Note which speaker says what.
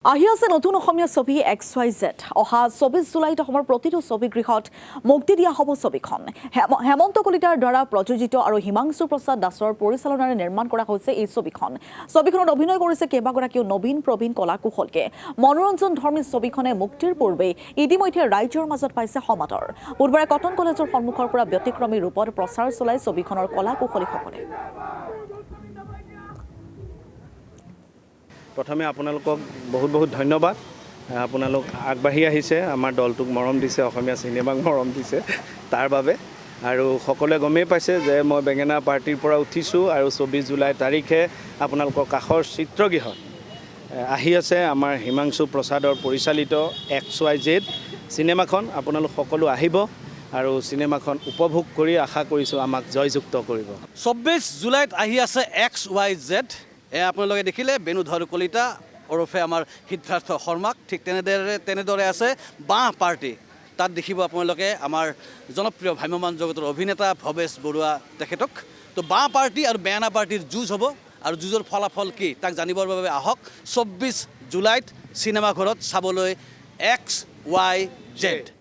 Speaker 1: আহি আছে নতুন অসমীয়া ছবি XYZ অহা ২৪ জুলাইত অসমৰ প্ৰতিটো ছবিগৃহত মুক্তি দিয়া হ'ব ছবিখন হেমন্ত কলিতাৰ দ্বাৰা প্ৰযোজিত আৰু হিমাংশু প্ৰসাদ দাসৰ পৰিচালনাৰে নিৰ্মাণ কৰা হৈছে এই ছবিখনত অভিনয় কৰিছে কেইবাগৰাকীও নবীন প্ৰবীণ কলা কুশলকে মনোৰঞ্জন ধৰ্মী ছবিখনে মুক্তিৰ পূৰ্বে ইতিমধ্যে ৰাইজৰ মাজত পাইছে সমাদৰ বুধবাৰে কটন কলেজৰ সন্মুখৰ পৰা ব্যতিক্ৰমী ৰূপত প্ৰচাৰ চলাই ছবিখনৰ কলা কুশলীসকলে
Speaker 2: প্ৰথমে আপোনালোকক বহুত বহুত ধন্যবাদ আপোনালোক আগবাঢ়ি আহিছে আমাৰ দলটোক মৰম দিছে অসমীয়া সিনেমাক মৰম দিছে তাৰ বাবে আৰু সকলোৱে গমেই পাইছে যে মই বেঙেনা পাৰ্টিৰ পৰা উঠিছোঁ আৰু ২৪ জুলাই তাৰিখে আপোনালোকৰ কাষৰ চিত্ৰগৃহত আহি আছে আমাৰ হিমাংশু প্ৰসাদৰ পৰিচালিত XYZ সিনেমাখন আপোনালোক সকলো আহিব আৰু সিনেমাখন উপভোগ কৰি আশা কৰিছোঁ আমাক জয়যুক্ত কৰিব
Speaker 3: ২৪ জুলাইত আহি আছে XYZ আপোনালোকে দেখিলে বেণুধৰ কলিতা ওৰফে আমাৰ সিদ্ধাৰ্থ শৰ্মাক ঠিক তেনেদৰে আছে বাঁহ পাৰ্টি তাত দেখিব আপোনালোকে আমাৰ জনপ্ৰিয় ভ্ৰাম্যমান জগতৰ অভিনেতা ভৱেশ বৰুৱা তেখেতক তো বাঁহ পাৰ্টি আৰু বেঙেনা পাৰ্টিৰ যুঁজ হ'ব আৰু যুঁজৰ ফলাফল কি তাক জানিবৰ বাবে আহক ২৪ জুলাইত চিনেমাঘৰত চাবলৈ XYZ